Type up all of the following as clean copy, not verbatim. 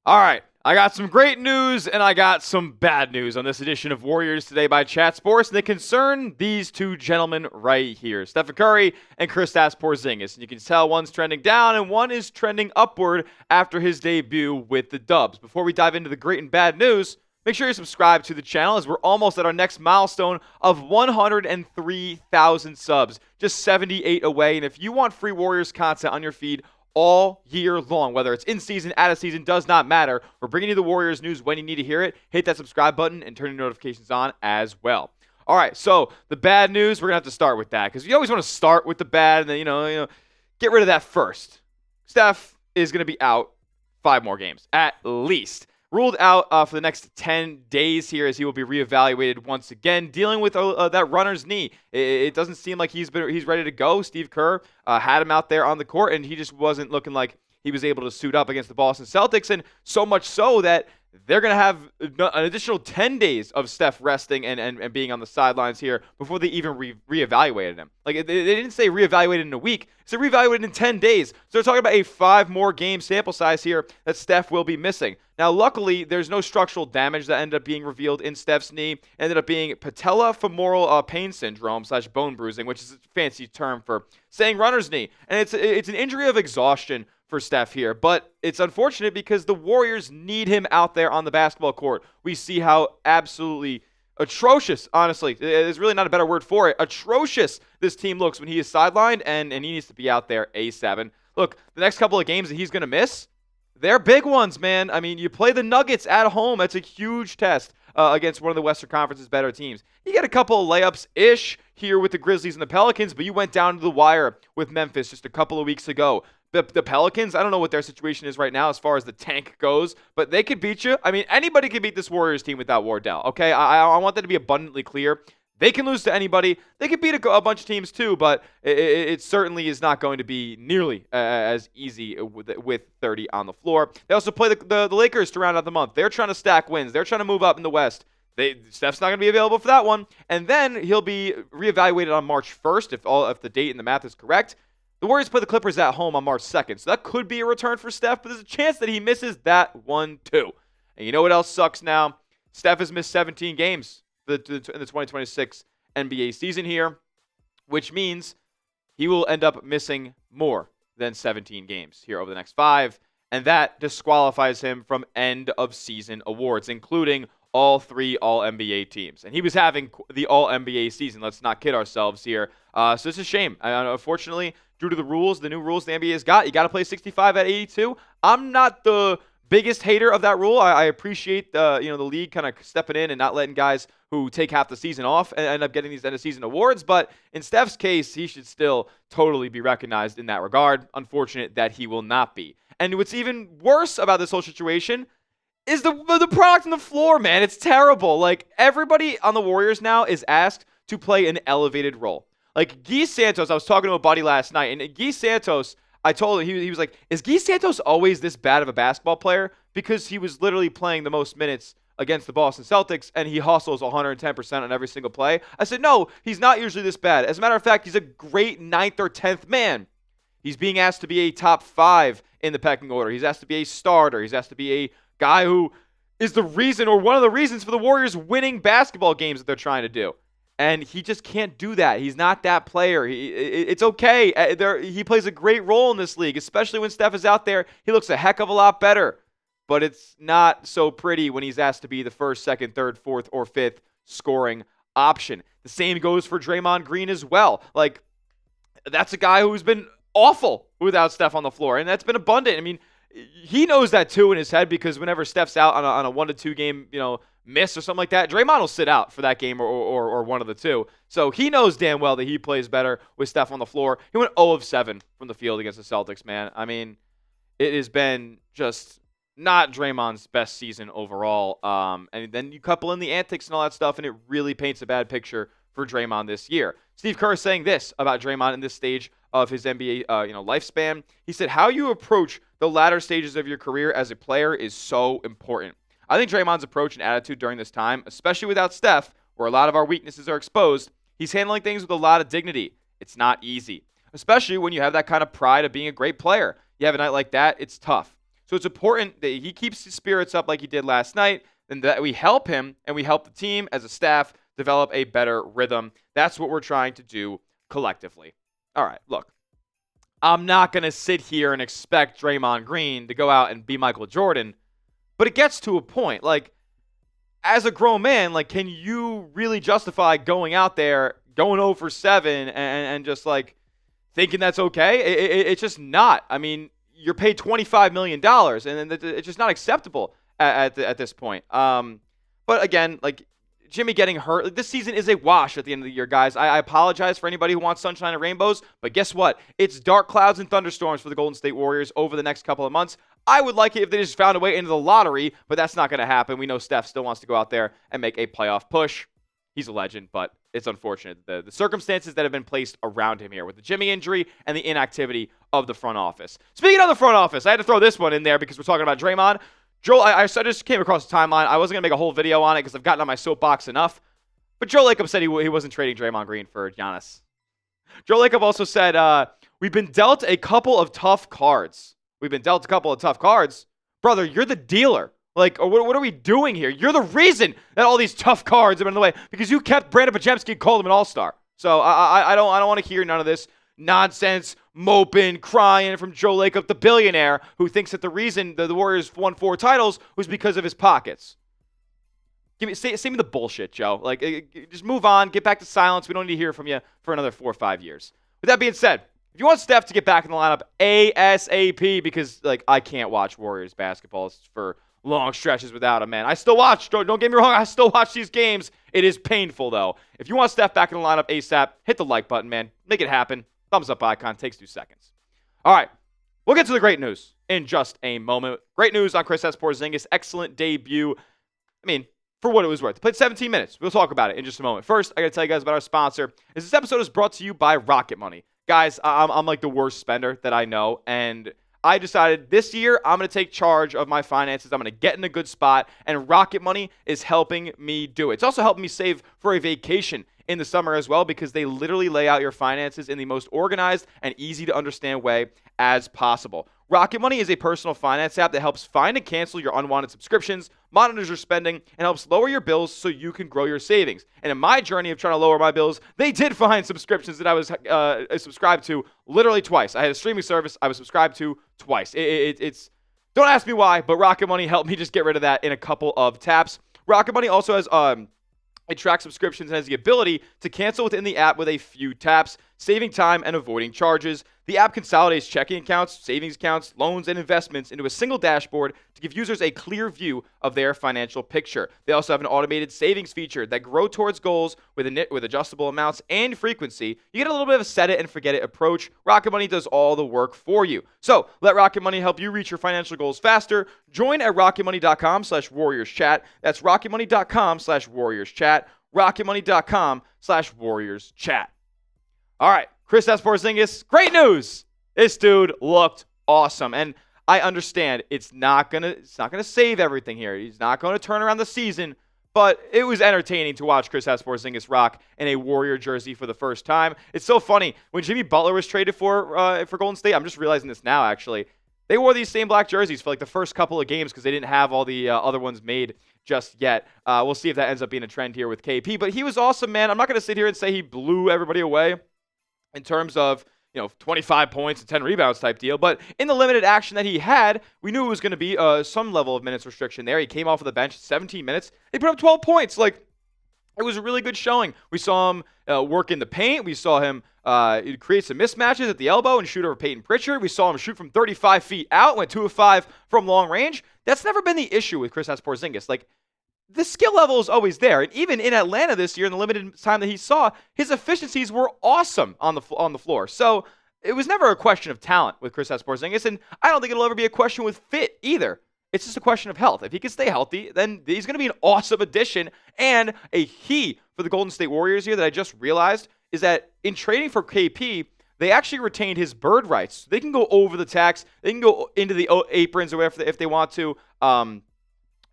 All right, I got some great news and I got some bad news on this edition of Warriors Today by Chat Sports, and they concern these two gentlemen right here, Steph Curry and Kristaps Porzingis. And you can tell one's trending down and one is trending upward after his debut with the Dubs. Before we dive into the great and bad news, make sure you subscribe to the channel as we're almost at our next milestone of 103,000 subs, just 78 away. And if you want free Warriors content on your feed all year long, whether it's in season, out of season, does not matter. We're bringing you the Warriors news when you need to hear it. Hit that subscribe button and turn your notifications on as well. All right, so the bad news, we're going to have to start with that because you always want to start with the bad and then, get rid of that first. Steph is going to be out 5 more games, at least. Ruled out for the next 10 days here as he will be reevaluated once again, dealing with that runner's knee. It doesn't seem like he's ready to go. Steve Kerr had him out there on the court, and he just wasn't looking like he was able to suit up against the Boston Celtics, and so much so that they're going to have an additional 10 days of Steph resting and being on the sidelines here before they even reevaluated him. Like, they didn't say reevaluated in a week. It's reevaluated in 10 days. So they're talking about a 5 more game sample size here that Steph will be missing. Now, luckily, there's no structural damage that ended up being revealed in Steph's knee. It ended up being patella-femoral pain syndrome / bone bruising, which is a fancy term for saying runner's knee. And it's an injury of exhaustion for Steph here, but it's unfortunate because the Warriors need him out there on the basketball court. We see how absolutely atrocious, honestly, there's really not a better word for it, atrocious this team looks when he is sidelined, and he needs to be out there ASAP. And look, the next couple of games that he's going to miss, they're big ones, man. I mean, you play the Nuggets at home. That's a huge test against one of the Western Conference's better teams. You get a couple of layups-ish here with the Grizzlies and the Pelicans, but you went down to the wire with Memphis just a couple of weeks ago. The Pelicans, I don't know what their situation is right now as far as the tank goes, but they could beat you. I mean, anybody can beat this Warriors team without Wardell, okay? I want that to be abundantly clear. They can lose to anybody. They could beat a bunch of teams too, but it certainly is not going to be nearly as easy with 30 on the floor. They also play the Lakers to round out the month. They're trying to stack wins. They're trying to move up in the West. Steph's not going to be available for that one. And then he'll be reevaluated on March 1st if the date and the math is correct. The Warriors play the Clippers at home on March 2nd, so that could be a return for Steph, but there's a chance that he misses that one too. And you know what else sucks now? Steph has missed 17 games in the 2026 NBA season here, which means he will end up missing more than 17 games here over the next 5, and that disqualifies him from end-of-season awards, including all 3 All-NBA teams. And he was having the All-NBA season. Let's not kid ourselves here. So it's a shame. Unfortunately, due to the new rules the NBA has got, you got to play 65 at 82. I'm not the biggest hater of that rule. I appreciate the league kind of stepping in and not letting guys who take half the season off and end up getting these end-of-season awards. But in Steph's case, he should still totally be recognized in that regard. Unfortunate that he will not be. And what's even worse about this whole situation is the product on the floor, man. It's terrible. Like, everybody on the Warriors now is asked to play an elevated role. Like, Guy Santos, I was talking to a buddy last night, and Guy Santos, I told him, he was like, is Guy Santos always this bad of a basketball player? Because he was literally playing the most minutes against the Boston Celtics, and he hustles 110% on every single play. I said, no, he's not usually this bad. As a matter of fact, he's a great 9th or 10th man. He's being asked to be a top 5 in the pecking order. He's asked to be a starter. He's asked to be a guy who is the reason or one of the reasons for the Warriors winning basketball games that they're trying to do. And he just can't do that. He's not that player. It's okay. He plays a great role in this league, especially when Steph is out there. He looks a heck of a lot better. But it's not so pretty when he's asked to be the 1st, 2nd, 3rd, 4th, or 5th scoring option. The same goes for Draymond Green as well. Like, that's a guy who's been awful without Steph on the floor, and that's been abundant. I mean, he knows that too in his head because whenever Steph's out on a 1 to 2 game, miss or something like that, Draymond will sit out for that game or one of the two. So he knows damn well that he plays better with Steph on the floor. He went 0 of 7 from the field against the Celtics, man. I mean, it has been just not Draymond's best season overall. And then you couple in the antics and all that stuff, and it really paints a bad picture for Draymond this year. Steve Kerr is saying this about Draymond in this stage of his NBA lifespan. He said, how you approach the latter stages of your career as a player is so important. I think Draymond's approach and attitude during this time, especially without Steph, where a lot of our weaknesses are exposed, he's handling things with a lot of dignity. It's not easy, especially when you have that kind of pride of being a great player. You have a night like that, it's tough. So it's important that he keeps his spirits up like he did last night, and that we help him and we help the team as a staff develop a better rhythm. That's what we're trying to do collectively. All right, look, I'm not going to sit here and expect Draymond Green to go out and be Michael Jordan, but it gets to a point. Like, as a grown man, like, can you really justify going out there, going 0 for 7, and just, like, thinking that's okay? It's just not. I mean, you're paid $25 million, and it's just not acceptable at this point. But again, like, Jimmy getting hurt, like, this season is a wash at the end of the year, guys. I apologize for anybody who wants sunshine and rainbows, but guess what? It's dark clouds and thunderstorms for the Golden State Warriors over the next couple of months. I would like it if they just found a way into the lottery, but that's not going to happen. We know Steph still wants to go out there and make a playoff push. He's a legend, but it's unfortunate. The circumstances that have been placed around him here with the Jimmy injury and the inactivity of the front office. Speaking of the front office, I had to throw this one in there because we're talking about Draymond. Joel, I just came across the timeline. I wasn't going to make a whole video on it because I've gotten on my soapbox enough. But Joe Lacob said he wasn't trading Draymond Green for Giannis. Joe Lacob also said, we've been dealt a couple of tough cards. Brother, you're the dealer. Like, what are we doing here? You're the reason that all these tough cards have been in the way because you kept Brandon Podziemski and called him an all-star. So I don't want to hear none of this nonsense, moping, crying from Joe Lacob, the billionaire who thinks that the reason the Warriors won 4 titles was because of his pockets. Say me the bullshit, Joe. Like, just move on, get back to silence. We don't need to hear from you for another 4 or 5 years. With that being said, if you want Steph to get back in the lineup ASAP, because, like, I can't watch Warriors basketball for long stretches without him, man. I still watch. Don't get me wrong. I still watch these games. It is painful, though. If you want Steph back in the lineup ASAP, hit the like button, man. Make it happen. Thumbs up icon. Takes 2 seconds. All right. We'll get to the great news in just a moment. Great news on Kristaps Porzingis. Excellent debut. I mean, for what it was worth. Played 17 minutes. We'll talk about it in just a moment. First, I got to tell you guys about our sponsor. This episode is brought to you by Rocket Money. Guys, I'm like the worst spender that I know, and I decided this year I'm going to take charge of my finances. I'm going to get in a good spot, and Rocket Money is helping me do it. It's also helping me save for a vacation in the summer as well because they literally lay out your finances in the most organized and easy to understand way as possible. Rocket Money is a personal finance app that helps find and cancel your unwanted subscriptions, monitors your spending, and helps lower your bills so you can grow your savings. And in my journey of trying to lower my bills, they did find subscriptions that I was subscribed to literally twice. I had a streaming service I was subscribed to twice. It's don't ask me why, but Rocket Money helped me just get rid of that in a couple of taps. Rocket Money also has it tracks subscriptions and has the ability to cancel within the app with a few taps, saving time and avoiding charges. The app consolidates checking accounts, savings accounts, loans, and investments into a single dashboard to give users a clear view of their financial picture. They also have an automated savings feature that grow towards goals with adjustable amounts and frequency. You get a little bit of a set it and forget it approach. Rocket Money does all the work for you. So let Rocket Money help you reach your financial goals faster. Join at rocketmoney.com/warriorschat. That's rocketmoney.com/warriorschat. rocketmoney.com/warriorschat. All right. Kristaps Porzingis, great news. This dude looked awesome. And I understand it's not gonna save everything here. He's not going to turn around the season, but it was entertaining to watch Kristaps Porzingis rock in a Warrior jersey for the first time. It's so funny. When Jimmy Butler was traded for Golden State, I'm just realizing this now, actually. They wore these same black jerseys for like the first couple of games because they didn't have all the other ones made just yet. We'll see if that ends up being a trend here with KP. But he was awesome, man. I'm not going to sit here and say he blew everybody away in terms of, 25 points and 10 rebounds type deal. But in the limited action that he had, we knew it was going to be some level of minutes restriction there. He came off of the bench 17 minutes. He put up 12 points. Like, it was a really good showing. We saw him work in the paint. We saw him create some mismatches at the elbow and shoot over Peyton Pritchard. We saw him shoot from 35 feet out, went 2 of 5 from long range. That's never been the issue with Kristaps Porzingis. Like, the skill level is always there. And even in Atlanta this year, in the limited time that he saw, his efficiencies were awesome on the floor. So it was never a question of talent with Kristaps Porzingis, and I don't think it'll ever be a question with fit either. It's just a question of health. If he can stay healthy, then he's going to be an awesome addition. And a key for the Golden State Warriors here that I just realized is that in trading for KP, they actually retained his bird rights. They can go over the tax. They can go into the aprons or whatever if they want to.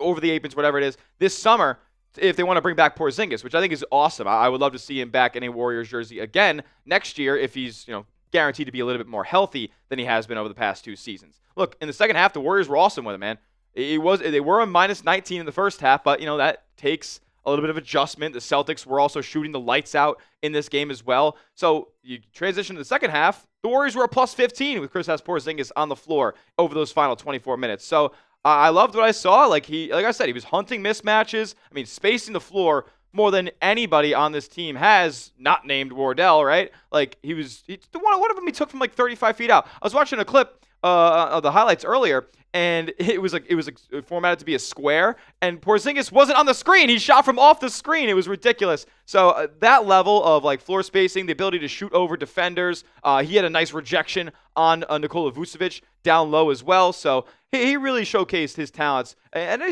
Over the aprons, whatever it is, this summer, if they want to bring back Porzingis, which I think is awesome. I would love to see him back in a Warriors jersey again next year if he's, guaranteed to be a little bit more healthy than he has been over the past 2 seasons. Look, in the second half, the Warriors were awesome with him, man. They were a minus 19 in the first half, but that takes a little bit of adjustment. The Celtics were also shooting the lights out in this game as well. So you transition to the second half, the Warriors were a plus 15 with Kristaps Porzingis on the floor over those final 24 minutes. So I loved what I saw. Like I said, he was hunting mismatches. I mean, spacing the floor more than anybody on this team has, not named Wardell, right? Like one of them he took from like 35 feet out. I was watching a clip of the highlights earlier, and it was formatted to be a square, and Porzingis wasn't on the screen. He shot from off the screen. It was ridiculous. So that level of like floor spacing, the ability to shoot over defenders, he had a nice rejection on Nikola Vucevic down low as well. So he really showcased his talents, and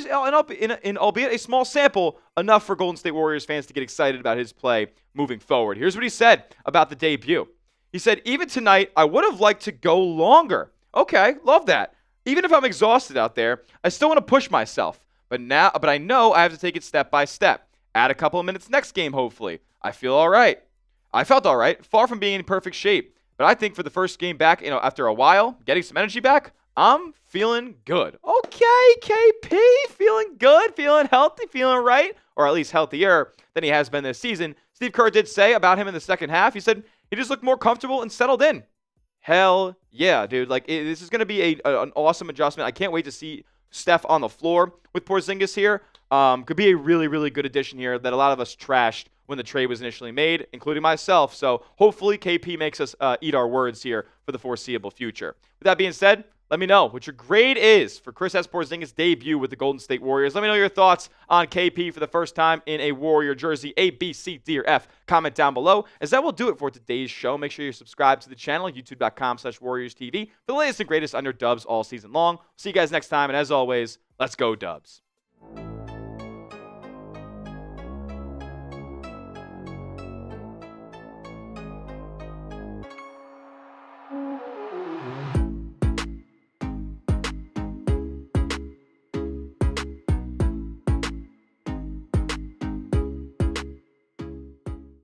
albeit a small sample, enough for Golden State Warriors fans to get excited about his play moving forward. Here's what he said about the debut. He said, "Even tonight, I would have liked to go longer." Okay, love that. Even if I'm exhausted out there, I still want to push myself. But I know I have to take it step by step. Add a couple of minutes next game, hopefully. I feel all right. I felt all right, far from being in perfect shape. But I think for the first game back, after a while, getting some energy back, I'm feeling good. Okay, KP, feeling good, feeling healthy, feeling right, or at least healthier than he has been this season. Steve Kerr did say about him in the second half, he said he just looked more comfortable and settled in. Hell yeah, dude. This is going to be an awesome adjustment. I can't wait to see Steph on the floor with Porzingis here. Could be a really, really good addition here that a lot of us trashed when the trade was initially made, including myself. So hopefully KP makes us eat our words here for the foreseeable future. With that being said, let me know what your grade is for Kristaps Porzingis' debut with the Golden State Warriors. Let me know your thoughts on KP for the first time in a Warrior jersey. A, B, C, D, or F. Comment down below. As that will do it for today's show. Make sure you're subscribed to the channel, youtube.com/WarriorsTV, for the latest and greatest on your Dubs all season long. See you guys next time, and as always, let's go Dubs.